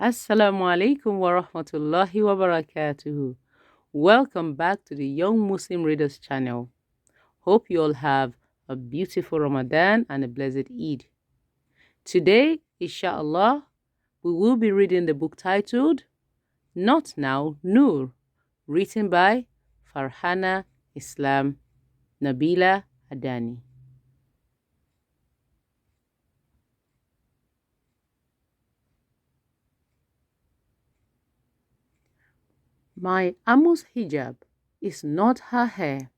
Assalamu alaikum wa rahmatullahi wa barakatuhu. Welcome back to the Young Muslim Readers channel. Hope you all have a beautiful Ramadan and a blessed Eid. Today, inshallah, we will be reading the book titled Not Now, Noor, written by Farhana Islam Nabila Adani. My Amu's hijab is not her hair.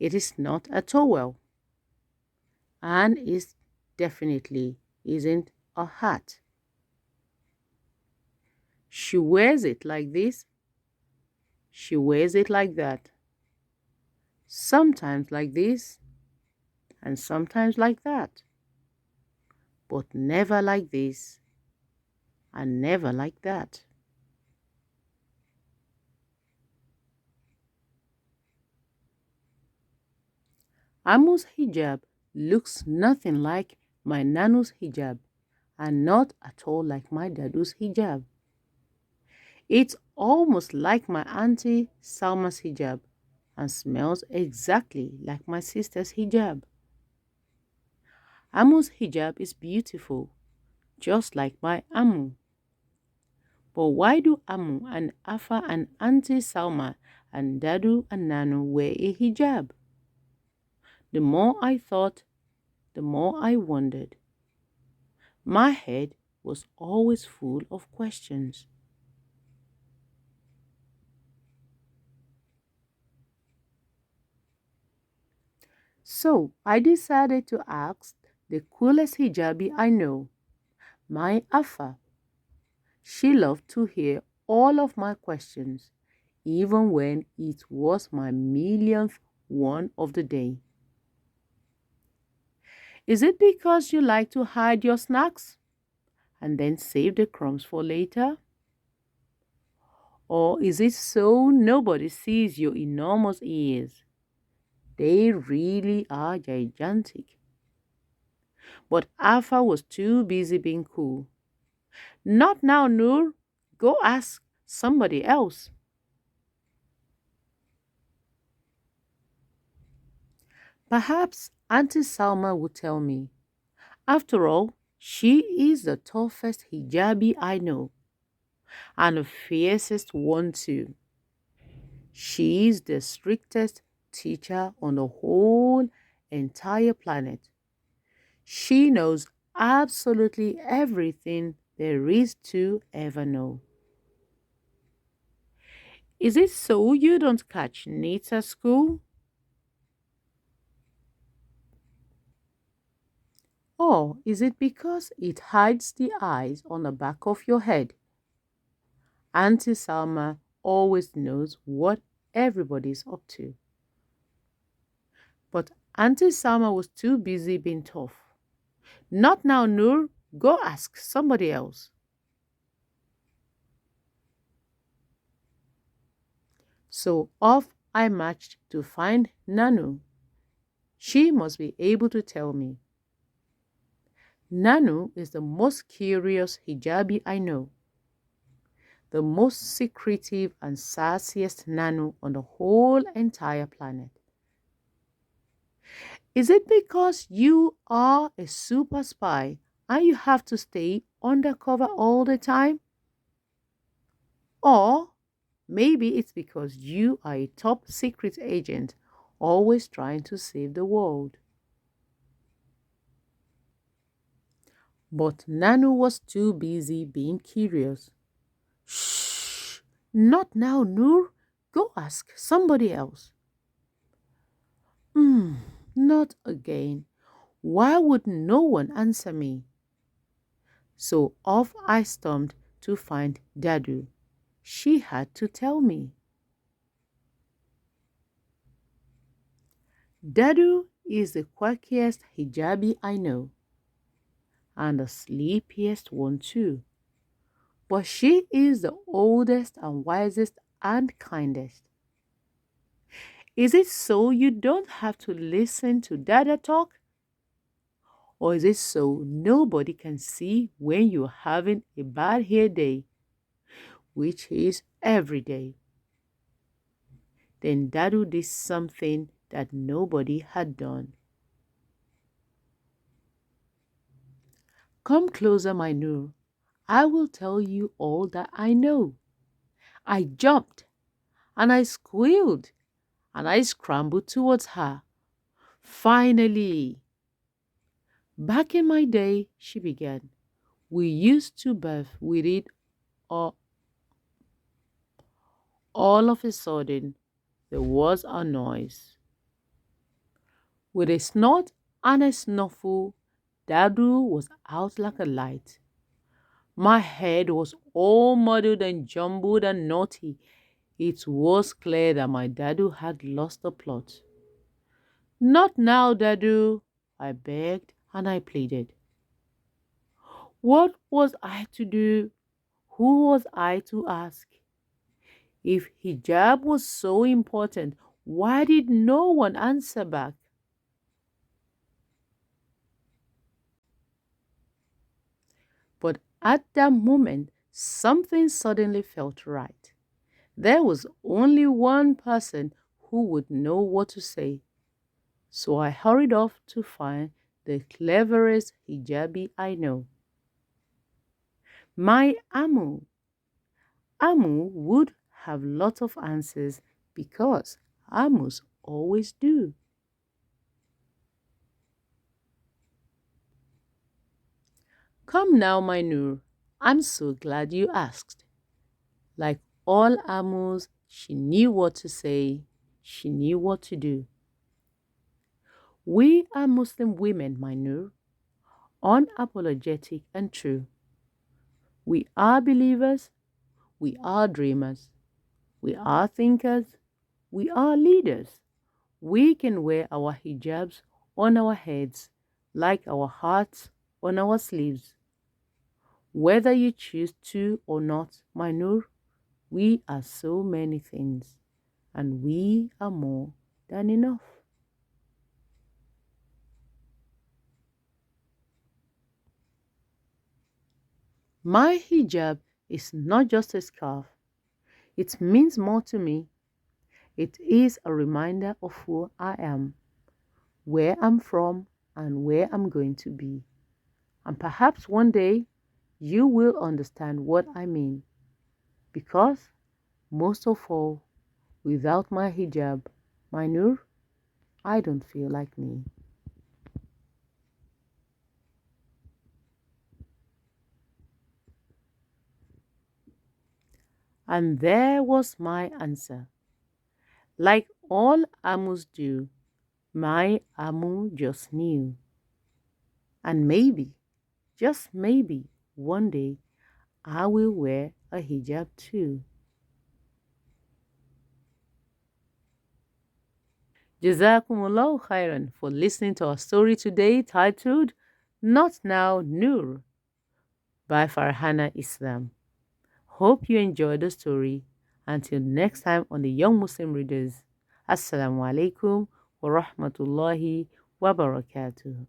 It is not a towel. And it definitely isn't a hat. She wears it like this. She wears it like that. Sometimes like this and sometimes like that. But never like this and never like that. Amu's hijab looks nothing like my Nanu's hijab and not at all like my Dadu's hijab. It's almost like my Auntie Salma's hijab and smells exactly like my sister's hijab. Amu's hijab is beautiful, just like my Amu. But why do Amu and Afa and Auntie Salma and Dadu and Nanu wear a hijab? The more I thought, the more I wondered. My head was always full of questions. So I decided to ask the coolest hijabi I know, my Afa. She loved to hear all of my questions, even when it was my millionth one of the day. Is it because you like to hide your snacks and then save the crumbs for later? Or is it so nobody sees your enormous ears? They really are gigantic. But Alpha was too busy being cool. Not now, Noor. Go ask somebody else. Perhaps Auntie Salma would tell me. After all, she is the toughest hijabi I know, and the fiercest one too. She is the strictest teacher on the whole entire planet. She knows absolutely everything there is to ever know. Is it so you don't catch needs at school? Or is it because it hides the eyes on the back of your head? Auntie Salma always knows what everybody's up to. But Auntie Salma was too busy being tough. Not now, Noor. Go ask somebody else. So off I marched to find Nanu. She must be able to tell me. Nanu is the most curious hijabi I know. The most secretive and sassiest Nanu on the whole entire planet. Is it because you are a super spy and you have to stay undercover all the time? Or maybe it's because you are a top secret agent always trying to save the world. But Nanu was too busy being curious. Shh! Not now, Noor. Go ask somebody else. Hmm, not again. Why would no one answer me? So off I stormed to find Dadu. She had to tell me. Dadu is the quirkiest hijabi I know, and the sleepiest one too. But she is the oldest and wisest and kindest. Is it so you don't have to listen to Dada talk? Or is it so nobody can see when you're having a bad hair day, which is every day? Then Dadu did something that nobody had done. Come closer, my Noor. I will tell you all that I know. I jumped and I squealed and I scrambled towards her. Finally! Back in my day, she began, we used to bathe with it all, all of a sudden. There was a noise. With a snort and a snuffle, Dadu was out like a light. My head was all muddled and jumbled and naughty. It was clear that my Dadu had lost the plot. Not now, Dadu, I begged and I pleaded. What was I to do? Who was I to ask? If hijab was so important, why did no one answer back? But at that moment, something suddenly felt right. There was only one person who would know what to say. So I hurried off to find the cleverest hijabi I know. My Amu. Amu would have lots of answers because Amus always do. Come now, my Noor. I'm so glad you asked. Like all Amus, she knew what to say, she knew what to do. We are Muslim women, my Noor, unapologetic and true. We are believers, we are dreamers, we are thinkers, we are leaders. We can wear our hijabs on our heads like our hearts on our sleeves. Whether you choose to or not, my Noor, we are so many things and we are more than enough. My hijab is not just a scarf, it means more to me. It is a reminder of who I am, where I'm from, and where I'm going to be. And perhaps one day you will understand what I mean. Because, most of all, without my hijab, my Noor, I don't feel like me. And there was my answer. Like all Amus do, my Amu just knew. And maybe, just maybe, one day I will wear a hijab too. Jazakumullah khairan for listening to our story today titled Not Now Noor by Farhana Islam. Hope you enjoyed the story. Until next time on the Young Muslim Readers. Assalamu alaikum wa rahmatullahi wa barakatuh.